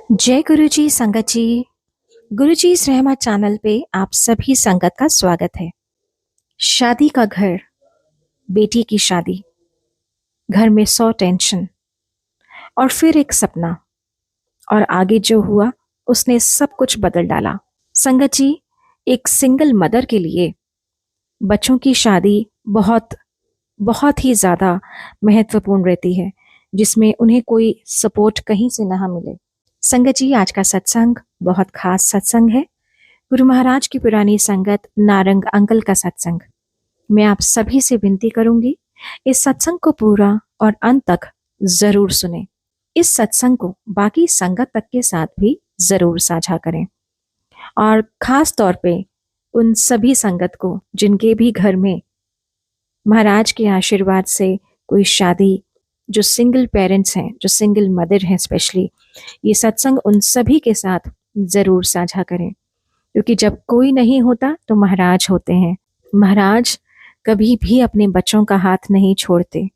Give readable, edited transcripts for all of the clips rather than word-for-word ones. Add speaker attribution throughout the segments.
Speaker 1: जय गुरुजी संगत जी। गुरुजी इस रहमा चैनल पे आप सभी संगत का स्वागत है। शादी का घर, बेटी की शादी, घर में 100 टेंशन और फिर एक सपना, और आगे जो हुआ उसने सब कुछ बदल डाला। संगत जी, एक सिंगल मदर के लिए बच्चों की शादी बहुत बहुत ही ज्यादा महत्वपूर्ण रहती है, जिसमें उन्हें कोई सपोर्ट कहीं से ना मिले। संगत जी, आज का सत्संग बहुत खास सत्संग है। गुरु महाराज की पुरानी संगत नारंग अंकल का सत्संग। मैं आप सभी से विनती करूंगी, इस सत्संग को पूरा और अंत तक जरूर सुने। इस सत्संग को बाकी संगत तक के साथ भी जरूर साझा करें, और खास तौर पे उन सभी संगत को जिनके भी घर में महाराज के आशीर्वाद से कोई शादी, जो सिंगल पेरेंट्स हैं, जो सिंगल मदर हैं, स्पेशली ये सत्संग उन सभी के साथ जरूर साझा करें, क्योंकि जब कोई नहीं होता तो महाराज होते हैं। महाराज कभी भी अपने बच्चों का हाथ नहीं छोड़ते,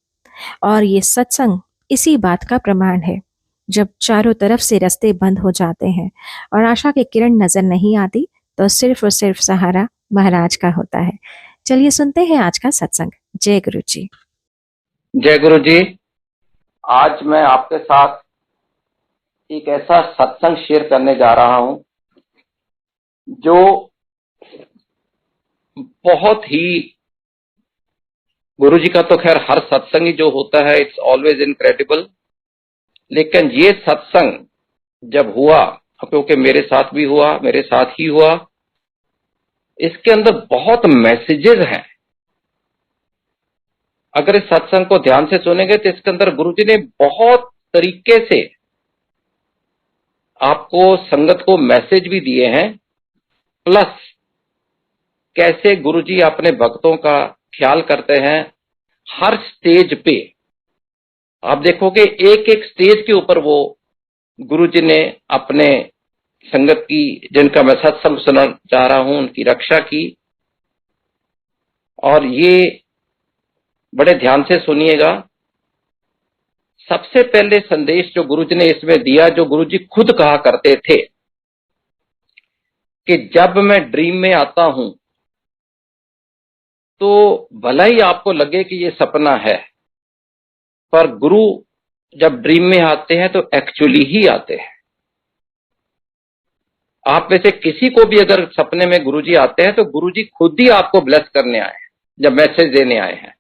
Speaker 1: और ये सत्संग इसी बात का प्रमाण है। जब चारों तरफ से रास्ते बंद हो जाते हैं और आशा की किरण नजर नहीं आती, तो सिर्फ और सिर्फ सहारा महाराज का होता है। चलिए सुनते हैं आज का सत्संग। जय गुरु जी।
Speaker 2: जय गुरु जी। आज मैं आपके साथ एक ऐसा सत्संग शेयर करने जा रहा हूं जो बहुत ही, गुरु जी का तो खैर हर सत्संग ही जो होता है इट्स ऑलवेज इनक्रेडिबल, लेकिन ये सत्संग जब हुआ, क्योंकि मेरे साथ भी हुआ, मेरे साथ ही हुआ, इसके अंदर बहुत मैसेजेस हैं। अगर इस सत्संग को ध्यान से सुनेंगे तो इसके अंदर गुरु जी ने बहुत तरीके से आपको, संगत को मैसेज भी दिए हैं, प्लस कैसे गुरुजी अपने भक्तों का ख्याल करते हैं हर स्टेज पे। आप देखोगे एक एक स्टेज के ऊपर वो गुरुजी ने अपने संगत की, जिनका मैं सत्संग सुनना चाह रहा हूं, उनकी रक्षा की। और ये बड़े ध्यान से सुनिएगा। सबसे पहले संदेश जो गुरुजी ने इसमें दिया, जो गुरुजी खुद कहा करते थे कि जब मैं ड्रीम में आता हूं तो भला ही आपको लगे कि ये सपना है, पर गुरु जब ड्रीम में आते हैं तो एक्चुअली ही आते हैं। आप में से किसी को भी अगर सपने में गुरुजी आते हैं तो गुरुजी खुद ही आपको ब्लेस करने आए हैं, जब मैसेज देने आए हैं।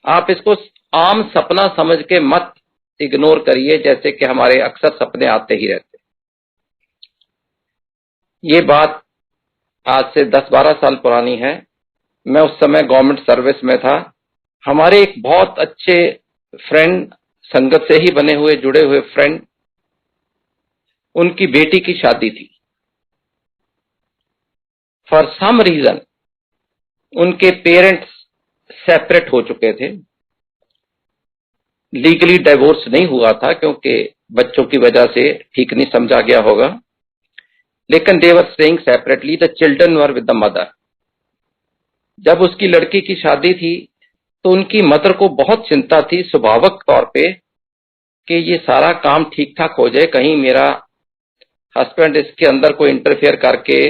Speaker 2: आप इसको आम सपना समझ के मत इग्नोर करिए, जैसे कि हमारे अक्सर सपने आते ही रहते। ये बात आज से 10-12 साल पुरानी है। मैं उस समय गवर्नमेंट सर्विस में था। हमारे एक बहुत अच्छे फ्रेंड, संगत से ही बने हुए, जुड़े हुए फ्रेंड, उनकी बेटी की शादी थी। फॉर सम रीजन उनके पेरेंट्स सेपरेट हो चुके थे। लीगली डिवोर्स नहीं हुआ था क्योंकि बच्चों की वजह से ठीक नहीं समझा गया होगा, लेकिन they were staying separately. The children were with the mother. जब उसकी लड़की की शादी थी तो उनकी मदर को बहुत चिंता थी, स्वाभाविक तौर पे, कि ये सारा काम ठीक ठाक हो जाए, कहीं मेरा हस्बैंड इसके अंदर कोई इंटरफेयर करके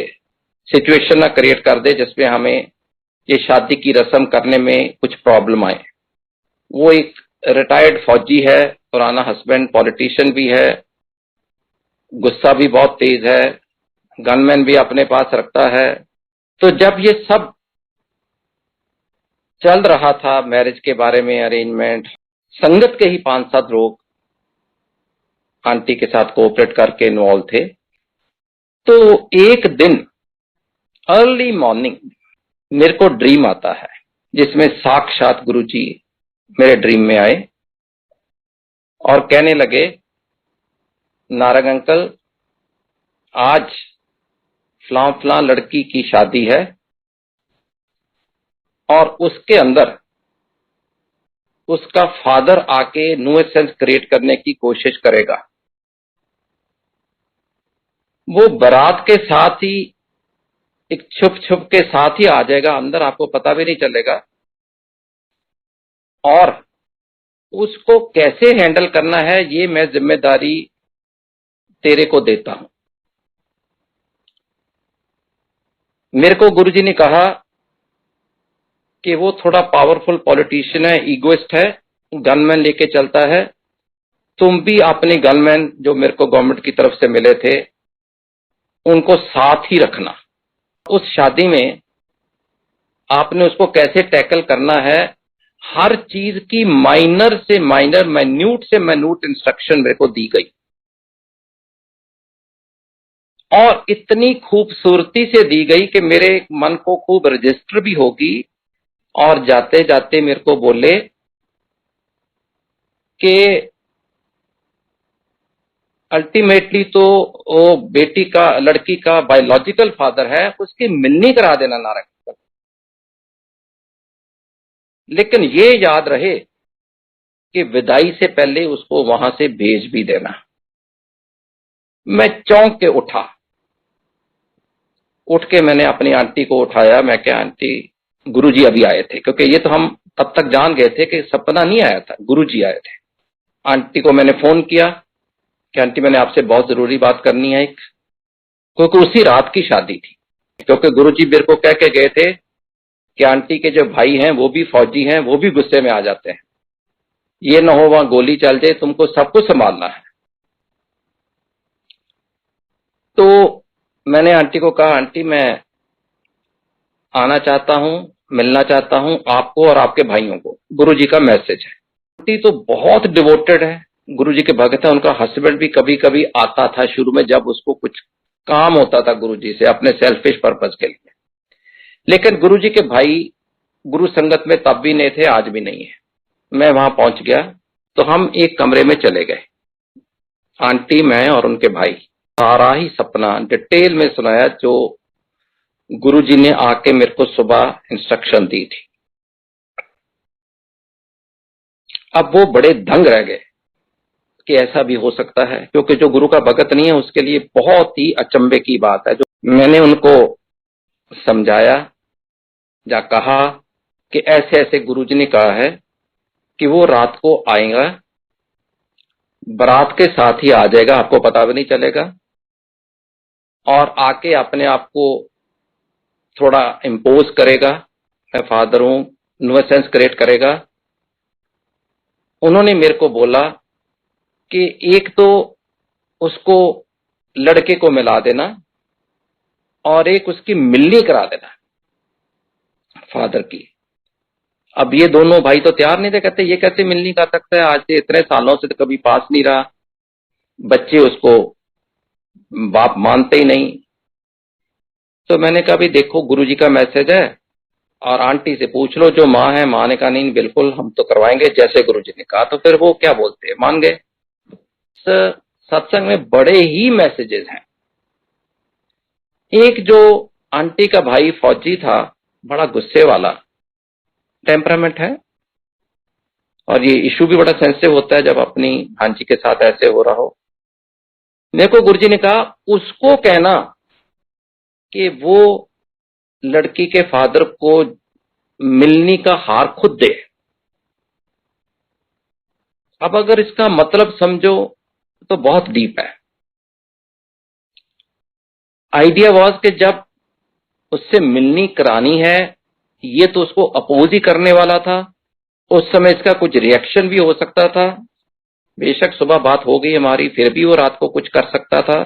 Speaker 2: सिचुएशन ना क्रिएट कर दे जिसमें हमें ये शादी की रस्म करने में कुछ प्रॉब्लम आए। वो एक रिटायर्ड फौजी है, पुराना हस्बैंड पॉलिटिशियन भी है, गुस्सा भी बहुत तेज है, गनमैन भी अपने पास रखता है। तो जब ये सब चल रहा था मैरिज के बारे में, अरेंजमेंट, संगत के ही 5-7 लोग आंटी के साथ कोऑपरेट करके इन्वॉल्व थे। तो एक दिन अर्ली मॉर्निंग मेरे को ड्रीम आता है जिसमें साक्षात गुरुजी मेरे ड्रीम में आए और कहने लगे, नारंग अंकल, आज फलां फलां लड़की की शादी है और उसके अंदर उसका फादर आके न्यूसेंस क्रिएट करने की कोशिश करेगा। वो बारात के साथ ही, एक छुप छुप के साथ ही आ जाएगा अंदर, आपको पता भी नहीं चलेगा। और उसको कैसे हैंडल करना है ये मैं जिम्मेदारी तेरे को देता हूं। मेरे को गुरुजी ने कहा कि वो थोड़ा पावरफुल पॉलिटिशियन है, ईगोइस्ट है, गनमैन लेके चलता है। तुम भी अपने गनमैन जो मेरे को गवर्नमेंट की तरफ से मिले थे उनको साथ ही रखना। उस शादी में आपने उसको कैसे टैकल करना है, हर चीज की माइनर से माइनर, माइन्यूट से माइन्यूट इंस्ट्रक्शन मेरे को दी गई और इतनी खूबसूरती से दी गई कि मेरे मन को खूब रजिस्टर भी होगी। और जाते जाते मेरे को बोले कि अल्टीमेटली तो वो बेटी का, लड़की का बायोलॉजिकल फादर है, उसकी मिलनी करा देना ना रख, लेकिन ये याद रहे कि विदाई से पहले उसको वहां से भेज भी देना। मैं चौंक के उठा, उठ के मैंने अपनी आंटी को उठाया। मैं क्या आंटी, गुरुजी अभी आए थे, क्योंकि ये तो हम तब तक जान गए थे कि सपना नहीं आया था, गुरुजी आए थे। आंटी को मैंने फोन किया कि आंटी मैंने आपसे बहुत जरूरी बात करनी है एक, क्योंकि उसी रात की शादी थी। क्योंकि गुरुजी मेरे को कह के गए थे कि आंटी के जो भाई हैं वो भी फौजी हैं, वो भी गुस्से में आ जाते हैं, ये ना हो वहां गोली चल जाए, तुमको सब कुछ संभालना है। तो मैंने आंटी को कहा आंटी मैं आना चाहता हूं, मिलना चाहता हूं आपको और आपके भाइयों को, गुरुजी का मैसेज है। आंटी तो बहुत डिवोटेड है, गुरुजी के भक्त है। उनका हस्बैंड भी कभी कभी आता था शुरू में, जब उसको कुछ काम होता था गुरुजी से अपने सेल्फिश पर्पस के लिए। लेकिन गुरुजी के भाई गुरु संगत में तब भी नहीं थे, आज भी नहीं है। मैं वहां पहुंच गया तो हम एक कमरे में चले गए, आंटी, मैं और उनके भाई। सारा ही सपना डिटेल में सुनाया जो गुरुजी ने आके मेरे को सुबह इंस्ट्रक्शन दी थी। अब वो बड़े दंग रह गए कि ऐसा भी हो सकता है, क्योंकि जो गुरु का भगत नहीं है उसके लिए बहुत ही अचंभे की बात है। जो मैंने उनको समझाया या कहा कि ऐसे ऐसे गुरुजी ने कहा है कि वो रात को आएगा, बारात के साथ ही आ जाएगा, आपको पता भी नहीं चलेगा, और आके अपने आप को थोड़ा इम्पोज करेगा, मैं फादर हूं, न्यूसेंस क्रिएट करेगा। उन्होंने मेरे को बोला कि एक तो उसको लड़के को मिला देना और एक उसकी मिलनी करा देना फादर की। अब ये दोनों भाई तो तैयार नहीं थे, कहते ये कैसे मिलनी कर सकता है, आज से इतने सालों से तो कभी पास नहीं रहा, बच्चे उसको बाप मानते ही नहीं। तो मैंने कहा भी देखो गुरुजी का मैसेज है और आंटी से पूछ लो, जो माँ है, माँ ने कहा नहीं बिल्कुल हम तो करवाएंगे जैसे गुरुजी ने कहा। तो फिर वो क्या बोलते हैं, मान गए। सत्संग में बड़े ही मैसेजेस हैं। एक जो आंटी का भाई फौजी था, बड़ा गुस्से वाला टेम्परामेंट है, और ये इशू भी बड़ा सेंसिटिव होता है जब अपनी भांजी के साथ ऐसे हो रहा हो। मेरे को गुरुजी ने कहा उसको कहना कि वो लड़की के फादर को मिलनी का हार खुद दे। अब अगर इसका मतलब समझो तो बहुत डीप है। आइडिया वाज कि जब उससे मिलनी करानी है, ये तो उसको अपोज ही करने वाला था, उस समय इसका कुछ रिएक्शन भी हो सकता था। बेशक सुबह बात हो गई हमारी, फिर भी वो रात को कुछ कर सकता था,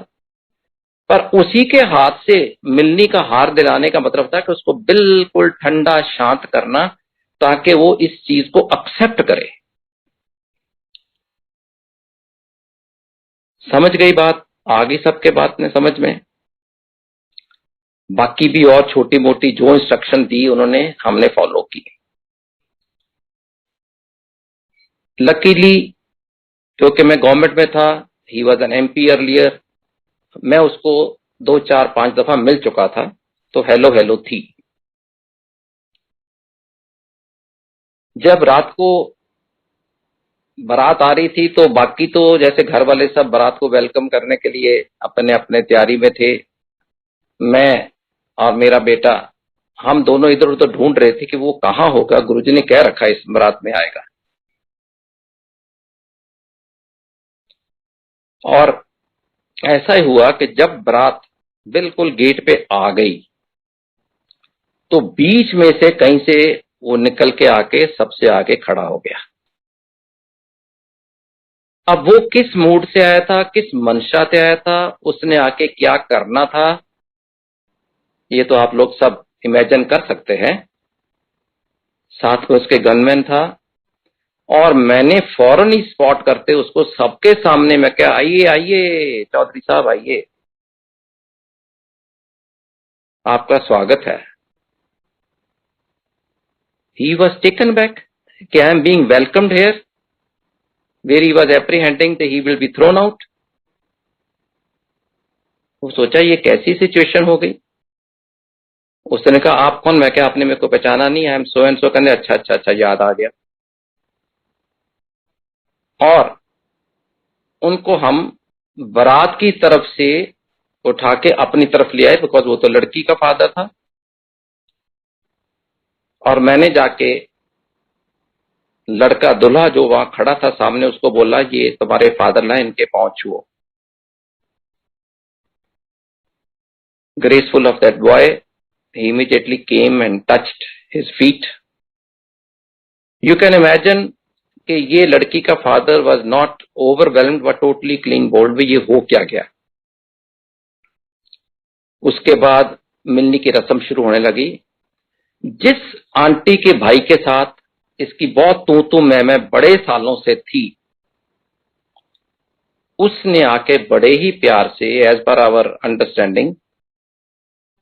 Speaker 2: पर उसी के हाथ से मिलनी का हार दिलाने का मतलब था कि उसको बिल्कुल ठंडा शांत करना, ताकि वो इस चीज को एक्सेप्ट करे। समझ गई बात, आ गई सबके बात में समझ में। बाकी भी और छोटी मोटी जो इंस्ट्रक्शन दी उन्होंने, हमने फॉलो की। लकीली क्योंकि मैं गवर्नमेंट में था, he was an MP earlier, मैं उसको 2 4 5 दफा मिल चुका था, तो हेलो हेलो थी। जब रात को बारात आ रही थी तो बाकी तो जैसे घर वाले सब बारात को वेलकम करने के लिए अपने अपने तैयारी में थे। मैं और मेरा बेटा, हम दोनों इधर उधर ढूंढ रहे थे कि वो कहां होगा, गुरुजी ने कह रखा है इस बारात में आएगा। और ऐसा ही हुआ कि जब बारात बिल्कुल गेट पे आ गई तो बीच में से कहीं से वो निकल के आके सबसे आगे खड़ा हो गया। अब वो किस मूड से आया था, किस मंशा से आया था, उसने आके क्या करना था, ये तो आप लोग सब इमेजिन कर सकते हैं। साथ में उसके गनमैन था और मैंने फौरन ही स्पॉट करते उसको सबके सामने मैं क्या, आइए आइए चौधरी साहब आइए, आपका स्वागत है। He was taken back कि I am being welcomed here, where he was apprehending that he will be thrown out. वो सोचा ये कैसी सिचुएशन हो गई। उसने कहा आप कौन, मैं क्या, आपने मेरे को पहचाना नहीं, I am so and so. कहने अच्छा अच्छा अच्छा याद आ गया। और उनको हम बारात की तरफ से उठा के अपनी तरफ ले आए, बिकॉज वो तो लड़की का फादर था। और मैंने जाके लड़का दूल्हा जो वहां खड़ा था सामने, उसको बोला ये तुम्हारे फादर ना, इनके पांव छुओ। Graceful of that boy, he immediately came and touched his feet. You can imagine कि ये लड़की का father was not overwhelmed but totally clean bowled में ये हो क्या गया। उसके बाद मिलनी की रस्म शुरू होने लगी। जिस आंटी के भाई के साथ इसकी बहुत तू मैं बड़े सालों से थी, उसने आके बड़े ही प्यार से एज पर आवर अंडरस्टैंडिंग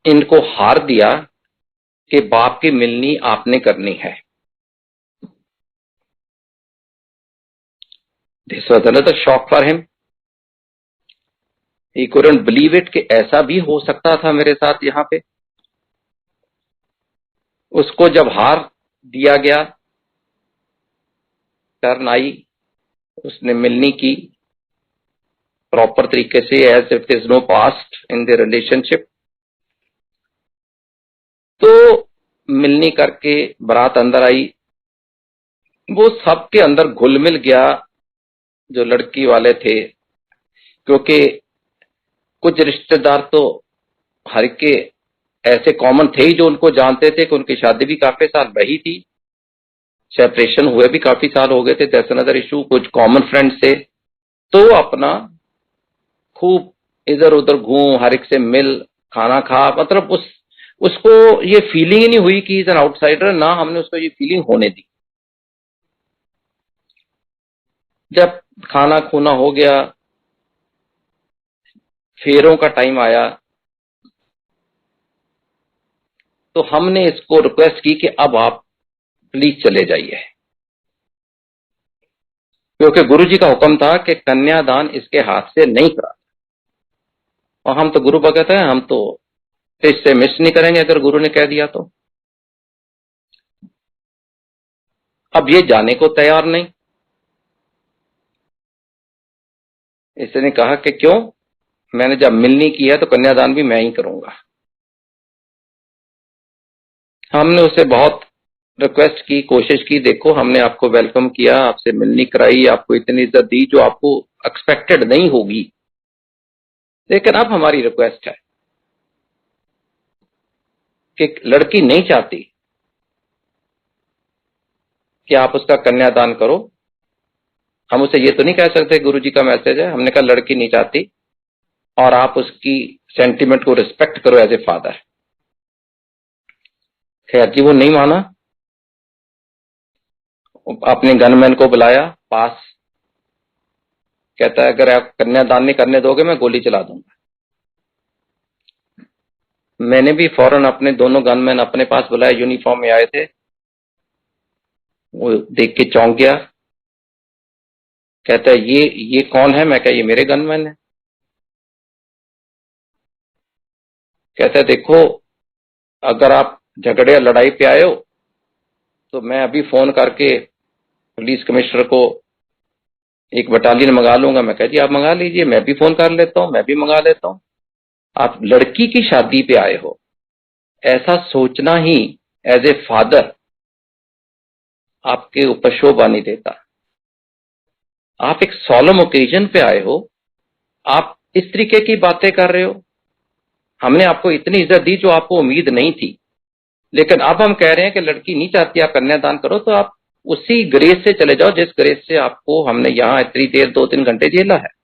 Speaker 2: इनको हार दिया कि बाप की मिलनी आपने करनी है। This was another shock for him. He couldn't believe it कि ऐसा भी हो सकता था मेरे साथ यहां पे। उसको जब हार दिया गया, टर्न आई, उसने मिलनी की प्रॉपर तरीके से, as if there is no past in the relationship. तो मिलनी करके बारात अंदर आई। वो सबके अंदर घुल मिल गया जो लड़की वाले थे, क्योंकि कुछ रिश्तेदार तो हर के ऐसे कॉमन थे ही जो उनको जानते थे कि उनकी शादी भी काफी साल रही थी, सेपरेशन हुए भी काफी साल हो गए थे, दैट्स अनदर इशू। कुछ कॉमन फ्रेंड्स थे, तो अपना खूब इधर उधर घूम, हर एक से मिल, खाना खा, मतलब उसको ये फीलिंग ही नहीं हुई कि इज एन आउटसाइडर, ना हमने उसको ये फीलिंग होने दी। जब खाना खूना हो गया, फेरों का टाइम आया, तो हमने इसको रिक्वेस्ट की कि अब आप प्लीज चले जाइए, क्योंकि गुरुजी का हुक्म था कि कन्यादान इसके हाथ से नहीं करा। और हम तो गुरु भगत हैं, हम तो इससे मिस नहीं करेंगे अगर गुरु ने कह दिया तो। अब ये जाने को तैयार नहीं। इसने कहा कि क्यों, मैंने जब मिलनी की है तो कन्यादान भी मैं ही करूंगा। हमने उसे बहुत रिक्वेस्ट की, कोशिश की, देखो हमने आपको वेलकम किया, आपसे मिलनी कराई, आपको इतनी इज्जत दी जो आपको एक्सपेक्टेड नहीं होगी, लेकिन अब हमारी रिक्वेस्ट है कि लड़की नहीं चाहती कि आप उसका कन्यादान करो। हम उसे ये तो नहीं कह सकते गुरुजी का मैसेज है। हमने कहा लड़की नहीं चाहती और आप उसकी सेंटीमेंट को रिस्पेक्ट करो एज ए फादर। खैर जी वो नहीं माना। अपने गनमैन को बुलाया पास, कहता है अगर आप कन्यादान नहीं करने दोगे मैं गोली चला दूंगा। मैंने भी फौरन अपने दोनों गनमैन अपने पास बुलाए, यूनिफॉर्म में आए थे। वो देख के चौंक गया, कहता है ये कौन है? मैं कहा ये मेरे गनमैन है। कहता है देखो अगर आप झगड़े या लड़ाई पे आए हो तो मैं अभी फोन करके पुलिस कमिश्नर को एक बटालियन मंगा लूंगा। मैं कहा जी आप मंगा लीजिए, मैं भी फोन कर लेता हूं, मैं भी मंगा लेता हूं। आप लड़की की शादी पे आए हो, ऐसा सोचना ही एज ए फादर आपके ऊपर शोभा नहीं देता। आप एक सॉलम ओकेजन पे आए हो, आप इस तरीके की बातें कर रहे हो, हमने आपको इतनी इज्जत दी जो आपको उम्मीद नहीं थी, लेकिन अब हम कह रहे हैं कि लड़की नहीं चाहती आप कन्यादान करो, तो आप उसी ग्रेस से चले जाओ जिस ग्रेस से आपको हमने यहां इतनी देर 2-3 घंटे झेला है।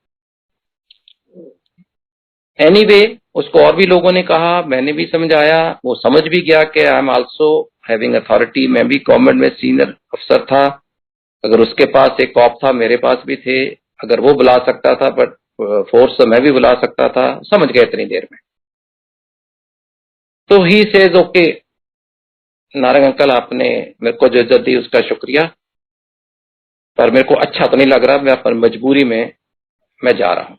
Speaker 2: एनीवे, उसको और भी लोगों ने कहा, मैंने भी समझाया, वो समझ भी गया कि I am also having authority, मैं भी गवर्नमेंट में सीनियर अफसर था, अगर उसके पास एक कॉप था मेरे पास भी थे, अगर वो बुला सकता था बट फोर्स मैं भी बुला सकता था, समझ गए इतनी देर में। तो he says okay Narang uncle, आपने मेरे को जो इज्जत दी उसका शुक्रिया, पर मेरे को अच्छा तो नहीं लग रहा, मैं पर मजबूरी में मैं जा रहा हूं।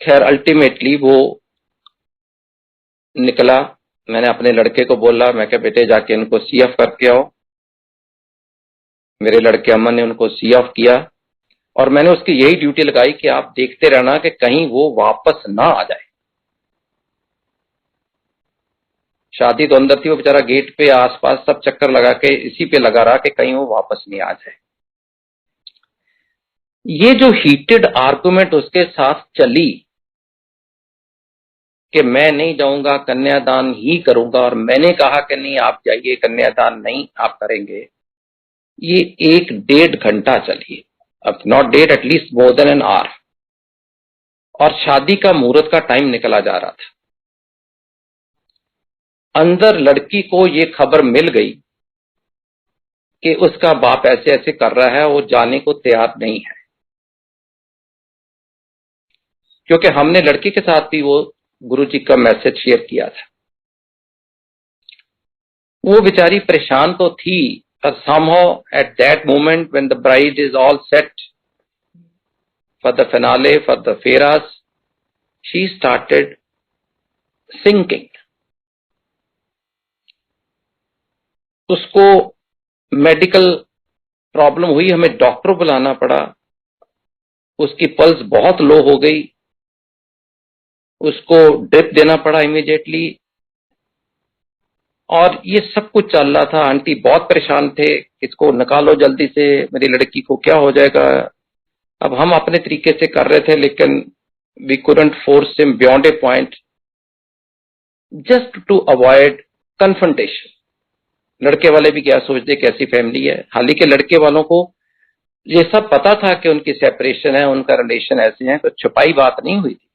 Speaker 2: खैर अल्टीमेटली वो निकला। मैंने अपने लड़के को बोला, मैं क्या बेटे जाके इनको सी ऑफ करके आओ। मेरे लड़के अमन ने उनको सी ऑफ किया और मैंने उसकी यही ड्यूटी लगाई कि आप देखते रहना कि कहीं वो वापस ना आ जाए। शादी तो अंदर थी, वो बेचारा गेट पे आसपास सब चक्कर लगा के इसी पे लगा रहा कि कहीं वो वापस नहीं आ जाए। ये जो हीटेड आर्गुमेंट उसके साथ चली कि मैं नहीं जाऊंगा, कन्यादान ही करूंगा, और मैंने कहा कि नहीं आप जाइए, कन्यादान नहीं आप करेंगे, ये 1-1.5 घंटा चली, अब not date at least more than an hour, और शादी का मुहूर्त का टाइम निकला जा रहा था। अंदर लड़की को ये खबर मिल गई कि उसका बाप ऐसे ऐसे कर रहा है, वो जाने को तैयार नहीं है, क्योंकि हमने लड़की के साथ भी वो गुरुजी का मैसेज शेयर किया था। वो बेचारी परेशान तो थी, पर somehow at that moment when the bride is all set for the finale, for the feras, she started sinking. उसको मेडिकल प्रॉब्लम हुई, हमें डॉक्टर बुलाना पड़ा, उसकी पल्स बहुत लो हो गई, उसको ड्रिप देना पड़ा इमीडिएटली, और ये सब कुछ चल रहा था। आंटी बहुत परेशान थे, इसको निकालो जल्दी से, मेरी लड़की को क्या हो जाएगा। अब हम अपने तरीके से कर रहे थे, लेकिन we couldn't force him beyond a point just to avoid confrontation. लड़के वाले भी क्या सोचते, कैसी फैमिली है। हालांकि लड़के वालों को ये सब पता था कि उनकी सेपरेशन है, उनका रिलेशन ऐसे है, तो छुपाई बात नहीं हुई थी,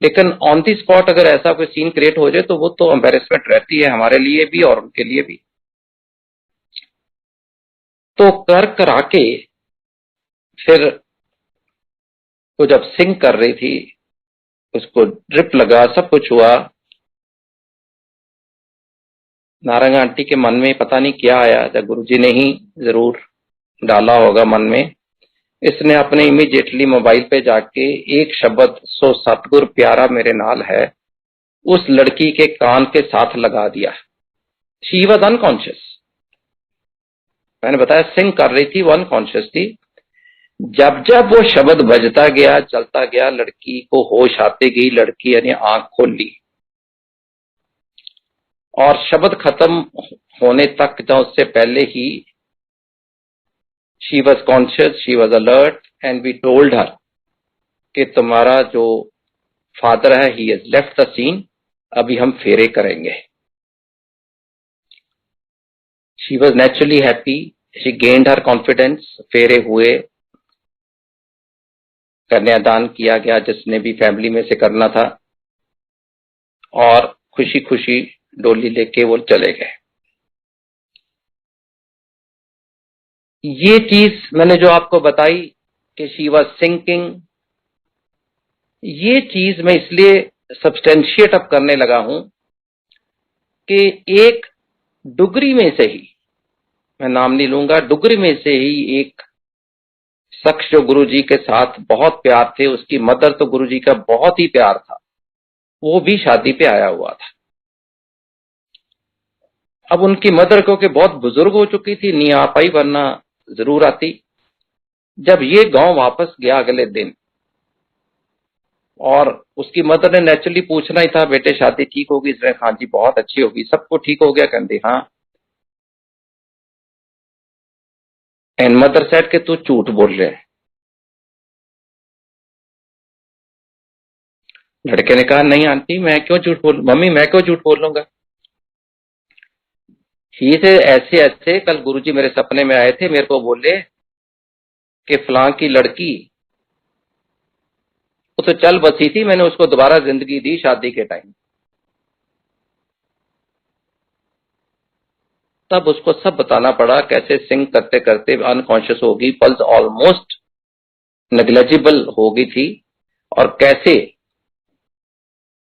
Speaker 2: लेकिन ऑन दी स्पॉट अगर ऐसा कोई सीन क्रिएट हो जाए तो वो तो एम्बेरसमेंट रहती है हमारे लिए भी और उनके लिए भी। तो कर करा के फिर वो जब सिंक कर रही थी, उसको ड्रिप लगा, सब कुछ हुआ, नारंग आंटी के मन में पता नहीं क्या आया, जब गुरुजी ने ही जरूर डाला होगा मन में, इसने अपने इमीडिएटली मोबाइल पे जाके एक शब्द सो सतगुर प्यारा मेरे नाल है उस लड़की के कान के साथ लगा दिया। शी वॉज अनकॉन्शियस, मैंने बताया सिंग कर रही थी, वो अनकॉन्शियस थी। जब जब वो शब्द बजता गया, चलता गया, लड़की को होश आती गई, लड़की यानी आंख खोल ली, और शब्द खत्म होने तक या उससे पहले ही she was conscious, she was alert, and we told her कि तुम्हारा जो फादर है he has left the scene, अभी हम फेरे करेंगे। She was naturally happy, she gained her confidence, फेरे हुए, कन्यादान किया गया जिसने भी फैमिली में से करना था, और खुशी खुशी डोली लेके वो चले गए। ये चीज मैंने जो आपको बताई कि शी वॉज सिंकिंग, ये चीज मैं इसलिए सब्सटेंशिएट अप करने लगा हूं कि एक डुगरी में से ही, मैं नाम नहीं लूंगा, डुगरी में से ही एक शख्स जो गुरुजी के साथ बहुत प्यार थे, उसकी मदर तो गुरुजी का बहुत ही प्यार था, वो भी शादी पे आया हुआ था। अब उनकी मदर क्योंकि बहुत बुजुर्ग हो चुकी थी, नहीं आ पाई, वरना जरूर आती। जब ये गांव वापस गया अगले दिन, और उसकी मदर ने नेचुरली पूछना ही था, बेटे शादी ठीक होगी? इसने हाँ जी बहुत अच्छी होगी। सबको ठीक हो गया? कहते हाँ। एंड मदर सेड कि तू झूठ बोल रहे है, लड़के ने कहा, नहीं आंटी, मैं क्यों झूठ बोल, मम्मी मैं क्यों झूठ बोलूंगा। ही से ऐसे ऐसे कल गुरुजी मेरे सपने में आए थे, मेरे को बोले कि फलां की लड़की वो तो चल बसी थी, मैंने उसको दोबारा जिंदगी दी शादी के टाइम। तब उसको सब बताना पड़ा, कैसे सिंग करते करते अनकॉन्शियस होगी, पल्स ऑलमोस्ट नेग्लेजिबल हो गई थी, और कैसे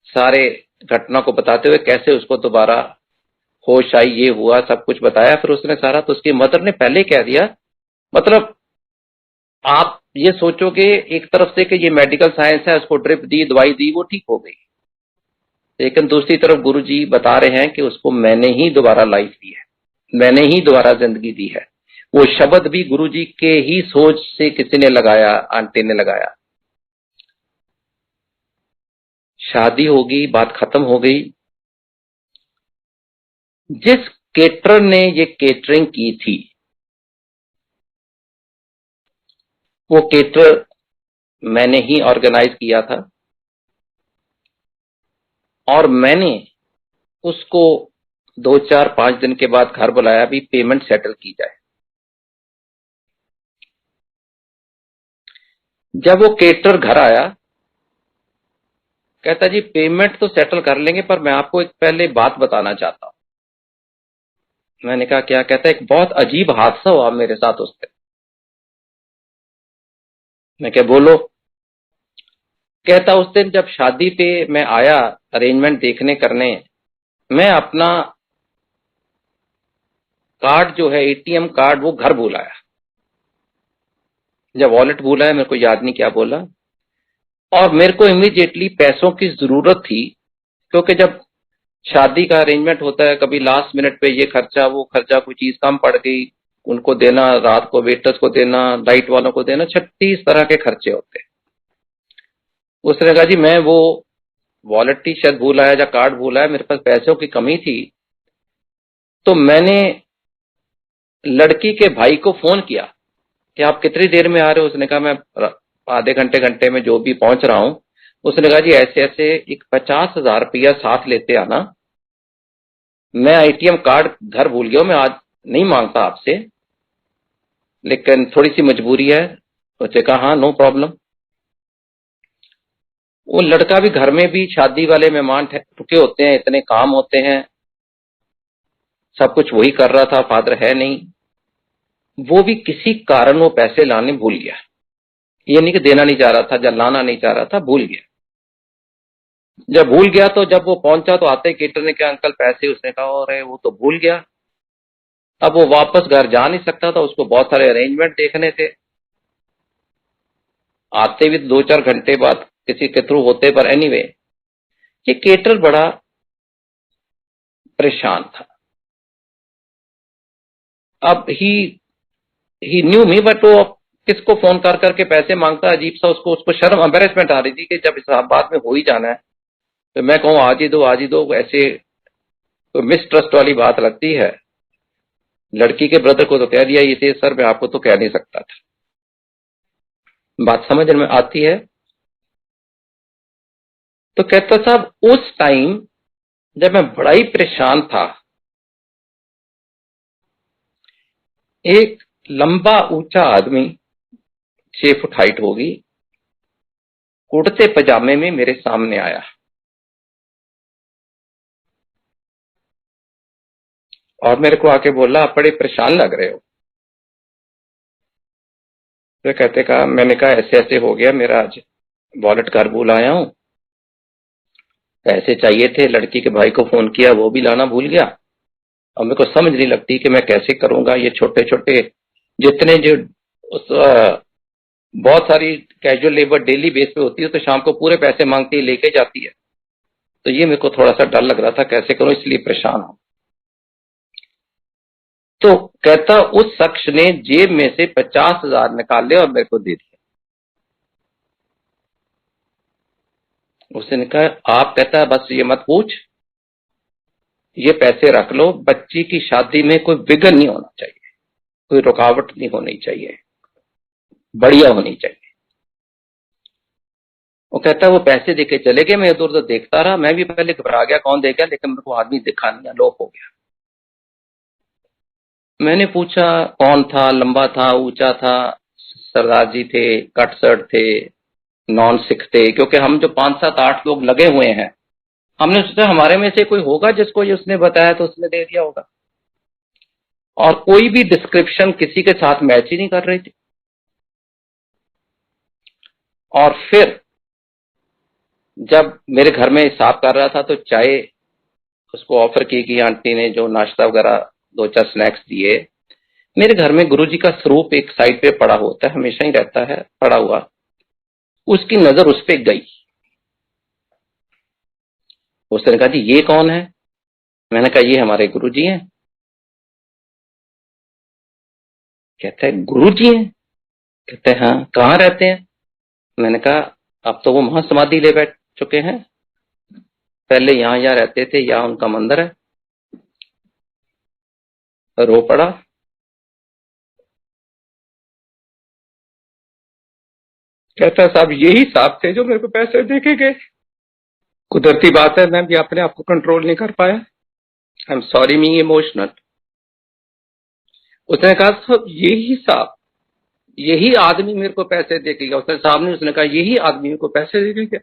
Speaker 2: सारे घटना को बताते हुए कैसे उसको दोबारा होश आई, ये हुआ, सब कुछ बताया। फिर उसने सारा, तो उसकी मदर ने पहले कह दिया, मतलब आप ये सोचोगे एक तरफ से कि ये मेडिकल साइंस है, उसको ड्रिप दी, दवाई दी, वो ठीक हो गई, लेकिन दूसरी तरफ गुरुजी बता रहे हैं कि उसको मैंने ही दोबारा लाइफ दी है, मैंने ही दोबारा जिंदगी दी है। वो शब्द भी गुरुजी के ही सोच से किसी ने लगाया, आंटी ने लगाया। शादी होगी, बात खत्म हो गई। जिस केटरर ने ये केटरिंग की थी, वो केटरर मैंने ही ऑर्गेनाइज किया था, और मैंने उसको 2 4 5 दिन के बाद घर बुलाया, भी पेमेंट सेटल की जाए। जब वो केटरर घर आया, कहता जी पेमेंट तो सेटल कर लेंगे, पर मैं आपको एक पहले बात बताना चाहता हूं। मैंने कहा क्या। कहता एक बहुत अजीब हादसा हुआ मेरे साथ उस दिन। मैं क्या, बोलो। कहता उस दिन जब शादी पे मैं आया अरेंजमेंट देखने करने, मैं अपना कार्ड जो है, एटीएम कार्ड, वो घर भूल आया, जब वॉलेट भूला है, मेरे को याद नहीं क्या बोला, और मेरे को इमीडिएटली पैसों की जरूरत थी, क्योंकि जब शादी का अरेंजमेंट होता है, कभी लास्ट मिनट पे ये खर्चा वो खर्चा, कोई चीज कम पड़ गई, उनको देना, रात को वेटर्स को देना, लाइट वालों को देना, 36 तरह के खर्चे होते हैं। उसने कहा जी मैं वो वॉलेट ही शायद भूल आया या कार्ड भूल आया, मेरे पास पैसों की कमी थी, तो मैंने लड़की के भाई को फोन किया कि आप कितनी देर में आ रहे हो। उसने कहा मैं आधे घंटे घंटे में जो भी पहुंच रहा हूं। उसने कहा जी ऐसे ऐसे एक 50,000 रुपया साथ लेते आना, मैं एटीएम कार्ड घर भूल गया हूं, मैं आज नहीं मांगता आपसे, लेकिन थोड़ी सी मजबूरी है। उसने कहा हाँ नो प्रॉब्लम। वो लड़का भी, घर में भी शादी वाले मेहमान रुके होते हैं, इतने काम होते हैं, सब कुछ वही कर रहा था, फादर है नहीं, वो भी किसी कारण वो पैसे लाने भूल गया। ये नहीं कि देना नहीं चाह रहा था या लाना नहीं चाह रहा था, भूल गया। जब भूल गया तो जब वो पहुंचा तो आते केटर ने कहा अंकल पैसे। उसने कहा अरे वो तो भूल गया। अब वो वापस घर जा नहीं सकता था, उसको बहुत सारे अरेंजमेंट देखने थे, आते भी 2 4 घंटे बाद किसी के थ्रू होते, पर एनीवे ये केटर बड़ा परेशान था। अब ही न्यू मी, बट वो किसको फोन कर करके पैसे मांगता, अजीब सा, उसको शर्म, एम्बेरसमेंट आ रही थी कि जब इस बात में हो ही जाना है तो मैं कहूं आज ही दो आज ही दो, ऐसे तो मिसट्रस्ट वाली बात लगती है। लड़की के ब्रदर को तो कह दिया, ये सर मैं आपको तो कह नहीं सकता था। बात समझ में आती है। तो कहता साहब उस टाइम जब मैं बड़ा ही परेशान था, एक लंबा ऊंचा आदमी, 6 फुट हाइट होगी, कुर्ते पजामे में मेरे सामने आया और मेरे को आके बोला आप बड़े परेशान लग रहे हो। तो कहते कहा, मैंने कहा ऐसे ऐसे हो गया, मेरा आज वॉलेट घर भूल आया हूं, पैसे चाहिए थे, लड़की के भाई को फोन किया वो भी लाना भूल गया, और मेरे को समझ नहीं लगती कि मैं कैसे करूंगा। ये छोटे छोटे जितने जो बहुत सारी कैजुअल लेबर डेली बेस पे होती है, तो शाम को पूरे पैसे मांगती है, लेके जाती है, तो ये मेरे को थोड़ा सा डर लग रहा था कैसे करूं, इसलिए परेशान हूं। तो कहता उस शख्स ने जेब में से 50,000 निकाले और मेरे को दे दिया। उसने कहा आप, कहता है बस ये मत पूछ, ये पैसे रख लो, बच्ची की शादी में कोई विघ्न नहीं होना चाहिए, कोई रुकावट नहीं होनी चाहिए, बढ़िया होनी चाहिए। वो कहता है वो पैसे देके चले गए, मैं इधर उधर देखता रहा, मैं भी पहले घबरा गया कौन दे गया, लेकिन मेरे को आदमी दिखा नहीं, लोप हो गया। मैंने पूछा कौन था, लंबा था, ऊंचा था, सरदार जी थे, कट शर्ट थे, नॉन सिख थे, क्योंकि हम जो 5 7 8 लोग लगे हुए हैं, हमने सोचा हमारे में से कोई होगा जिसको ये उसने बताया तो उसने दे दिया होगा, और कोई भी डिस्क्रिप्शन किसी के साथ मैच ही नहीं कर रही थी। और फिर जब मेरे घर में हिसाब कर रहा था तो चाय उसको ऑफर की कि आंटी ने जो नाश्ता वगैरह 2 4 स्नैक्स दिए। मेरे घर में गुरुजी का स्वरूप एक साइड पे पड़ा होता है, हमेशा ही रहता है पड़ा हुआ। उसकी नजर उस पे गई। उसने कहा जी ये कौन है? मैंने कहा ये हमारे गुरुजी हैं। कहता है गुरुजी हैं? कहते हैं हाँ। कहाँ रहते हैं? मैंने कहा अब तो वो महासमाधि ले बैठ चुके हैं, पहले यहाँ यहाँ रहते थे, यहाँ उनका मंदिर है। रो पड़ा। कहता साहब यही साहब थे जो मेरे को पैसे दे के गए। कुदरती बात है, मैं भी अपने आप को कंट्रोल नहीं कर पाया। I am sorry, me emotional. उसने कहा साहब यही साहब, यही आदमी मेरे को पैसे दे के गया। उसने साहब ने उसने कहा यही आदमी मेरे को पैसे दे के गया।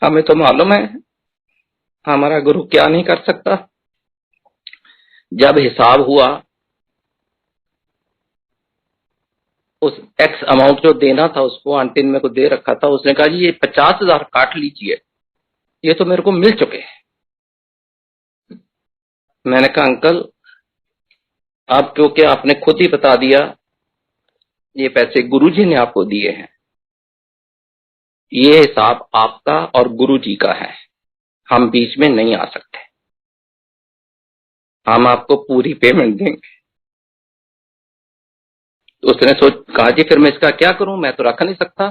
Speaker 2: हमें तो मालूम है हमारा गुरु क्या नहीं कर सकता। जब हिसाब हुआ, उस एक्स अमाउंट जो देना था उसको आंटी ने मेरे को दे रखा था। उसने कहा जी ये 50,000 काट लीजिए, ये तो मेरे को मिल चुके हैं। मैंने कहा अंकल आप क्योंकि आपने खुद ही बता दिया ये पैसे गुरुजी ने आपको दिए हैं, ये हिसाब आपका और गुरुजी का है, हम बीच में नहीं आ सकते, हम आपको पूरी पेमेंट देंगे। तो उसने कहा जी फिर मैं इसका क्या करूं, मैं तो रख नहीं सकता।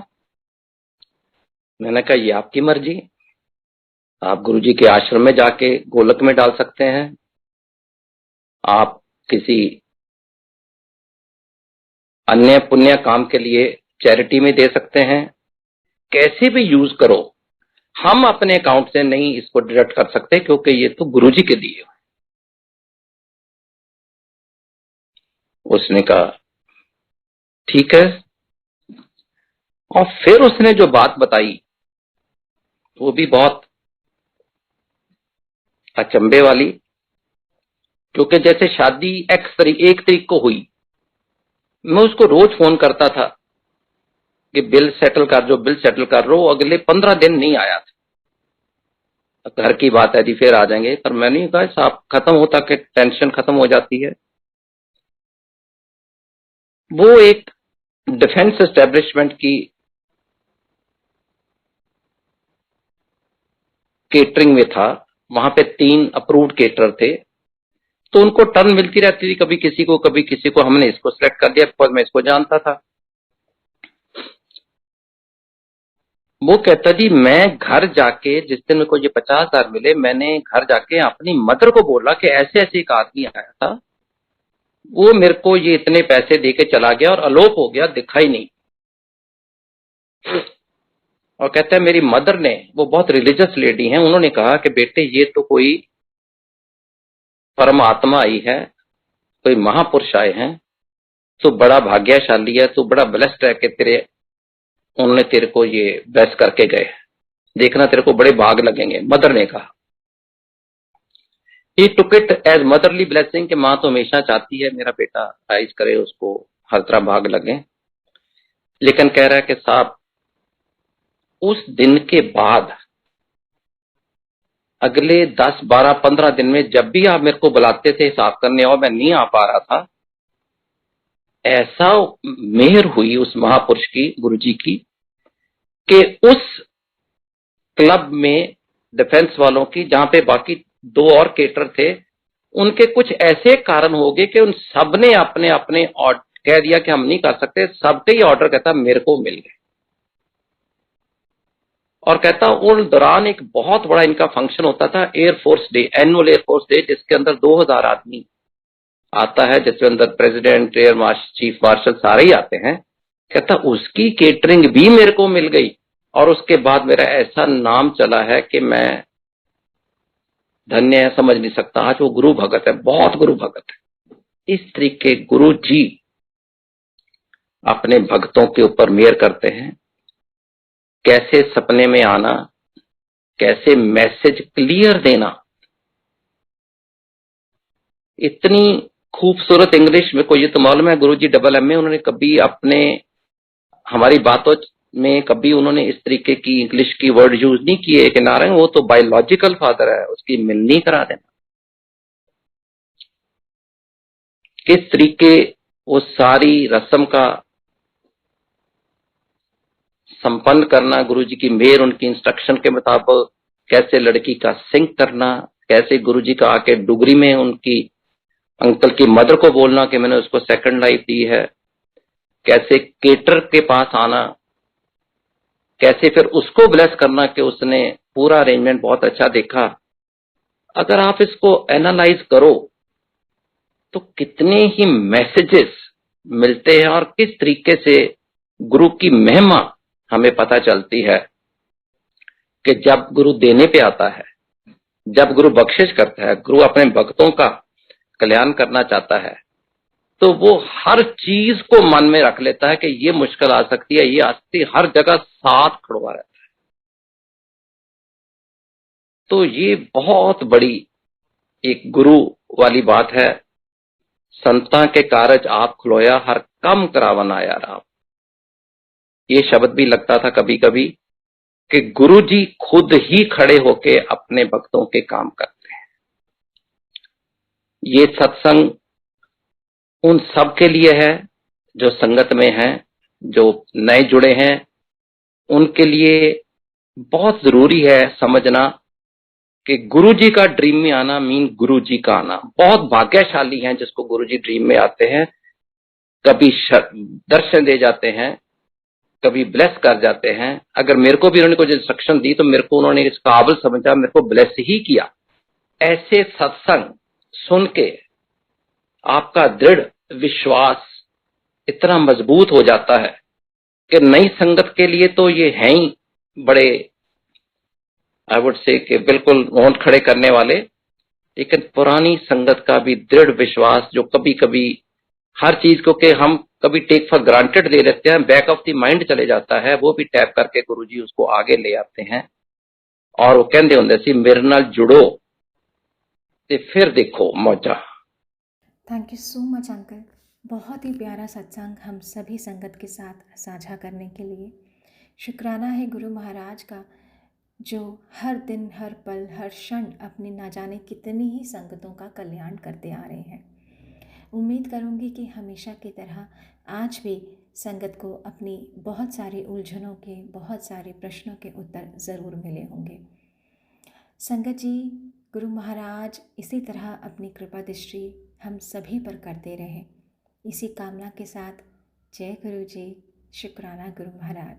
Speaker 2: मैंने कहा ये आपकी मर्जी, आप गुरुजी के आश्रम में जाके गोलक में डाल सकते हैं, आप किसी अन्य पुण्य काम के लिए चैरिटी में दे सकते हैं, कैसे भी यूज करो, हम अपने अकाउंट से नहीं इसको डिडक्ट कर सकते क्योंकि ये तो गुरुजी के दिए। उसने कहा ठीक है। और फिर उसने जो बात बताई वो भी बहुत अचंभे वाली, क्योंकि जैसे शादी 1 तारीख को हुई, मैं उसको रोज फोन करता था कि बिल सेटल कर, जो बिल सेटल कर रो। अगले 15 दिन नहीं आया था। घर की बात है जी फिर आ जाएंगे, पर मैंने कहा साहब खत्म होता कि टेंशन खत्म हो जाती है। वो एक डिफेंस एस्टेब्लिशमेंट की केटरिंग में था, वहां पे 3 अप्रूव्ड केटर थे, तो उनको टर्न मिलती रहती थी, कभी किसी को कभी किसी को। हमने इसको सिलेक्ट कर दिया बिकॉज मैं इसको जानता था। वो कहता जी मैं घर जाके, जिस दिन मेरे को ये 50,000 मिले, मैंने घर जाके अपनी मदर को बोला कि ऐसे ऐसे एक आदमी आया था, वो मेरे को ये इतने पैसे देके चला गया और अलोप हो गया, दिखा ही नहीं। और कहता है मेरी मदर ने, वो बहुत रिलीजियस लेडी हैं, उन्होंने कहा कि बेटे ये तो कोई परमात्मा आई है, कोई महापुरुष आए हैं, तो बड़ा भाग्यशाली है, तो बड़ा ब्लेस्ड है कि उन्होंने तेरे को ये ब्लेस करके गए, देखना तेरे को बड़े भाग लगेंगे। मदर ने कहा। He took it as motherly blessing कि माँ तो हमेशा चाहती है मेरा बेटा राइज करे, उसको हर तरह भाग लगे। लेकिन कह रहा है कि साहब उस दिन के बाद अगले 10 12 15 दिन में जब भी आप मेरे को बुलाते थे हिसाब करने और मैं नहीं आ पा रहा था, ऐसा मेहर हुई उस महापुरुष की, गुरुजी की, कि उस क्लब में डिफेंस वालों की, जहां पे बाकी 2 और केटर थे, उनके कुछ ऐसे कारण हो गए कि उन सब ने अपने अपने कह दिया कि हम नहीं कर सकते, सबके ही ऑर्डर कहता मेरे को मिल गए। और कहता उन दौरान एक बहुत बड़ा इनका फंक्शन होता था, air force day, annual air force day, जिसके अंदर 2000 आदमी आता है, जिसके अंदर president, air marshal, chief marshal सारे ही आते हैं। कहता उसकी केटरिंग भी मेरे को मिल गई और उसके बाद मेरा ऐसा नाम चला है कि मैं धन्य है, समझ नहीं सकता। आज वो गुरु भगत है, बहुत गुरु भगत है। इस तरीके गुरु जी अपने भक्तों के ऊपर मेहर करते हैं। कैसे सपने में आना, कैसे मैसेज क्लियर देना। इतनी खूबसूरत इंग्लिश, में को ये तो मालूम है गुरु जी डबल एम ए, उन्होंने कभी अपने हमारी बातों में कभी उन्होंने इस तरीके की इंग्लिश की वर्ड यूज नहीं किए कि नारायण वो तो बायोलॉजिकल फादर है, उसकी मिलनी करा देना। किस तरीके वो सारी रस्म का संपन्न करना, गुरु जी की मेहर, उनकी इंस्ट्रक्शन के मुताबिक कैसे लड़की का सिंक करना, कैसे गुरु जी का आके डुगरी में उनकी अंकल की मदर को बोलना कि मैंने उसको सेकंड लाइफ दी है, कैसे केटर के पास आना, कैसे फिर उसको ब्लेस करना कि उसने पूरा अरेंजमेंट बहुत अच्छा देखा। अगर आप इसको एनालाइज करो तो कितने ही मैसेजेस मिलते हैं और किस तरीके से गुरु की महिमा हमें पता चलती है कि जब गुरु देने पे आता है, जब गुरु बख्शिश करता है, गुरु अपने भक्तों का कल्याण करना चाहता है, तो वो हर चीज को मन में रख लेता है कि ये मुश्किल आ सकती है, ये आ सकती है, हर जगह साथ खड़वा रहता है। तो ये बहुत बड़ी एक गुरु वाली बात है। संता के कारज आप खुलोया, हर कम करावन आया राम। ये शब्द भी लगता था कभी कभी कि गुरु जी खुद ही खड़े होके अपने भक्तों के काम करते हैं। ये सत्संग उन सब के लिए है जो संगत में हैं, जो नए जुड़े हैं, उनके लिए बहुत जरूरी है समझना कि गुरु जी का ड्रीम में आना मीन गुरु जी का आना। बहुत भाग्यशाली हैं जिसको गुरु जी ड्रीम में आते हैं, कभी दर्शन दे जाते हैं, कभी ब्लेस कर जाते हैं। अगर मेरे को भी उन्होंने कुछ इंस्ट्रक्शन दी तो मेरे को उन्होंने इस काबिल समझा, मेरे को ब्लेस ही किया। ऐसे सत्संग सुन के आपका दृढ़ विश्वास इतना मजबूत हो जाता है कि नई संगत के लिए तो ये हैं ही बड़े, आई वुड से कि बिल्कुल होंठ खड़े करने वाले, लेकिन पुरानी संगत का भी दृढ़ विश्वास जो कभी कभी हर चीज को कि हम कभी टेक फॉर ग्रांटेड ले लेते हैं, बैक ऑफ द माइंड चले जाता है, वो भी टैप करके गुरुजी उसको आगे ले आते हैं और वो कहते होंगे सी मेरे नाल जुड़ो ते फिर देखो मौजा।
Speaker 1: Thank you so much uncle, बहुत ही प्यारा सत्संग हम सभी संगत के साथ साझा करने के लिए। शुक्राना है गुरु महाराज का जो हर दिन, हर पल, हर क्षण अपने ना जाने कितनी ही संगतों का कल्याण करते आ रहे हैं। उम्मीद करूंगी कि हमेशा की तरह आज भी संगत को अपनी बहुत सारी उलझनों के, बहुत सारे प्रश्नों के उत्तर ज़रूर मिले होंगे। संगत जी, गुरु महाराज इसी तरह अपनी कृपा दृष्टि हम सभी पर करते रहे, इसी कामना के साथ जय गुरु जी। शुक्राना गुरु महाराज।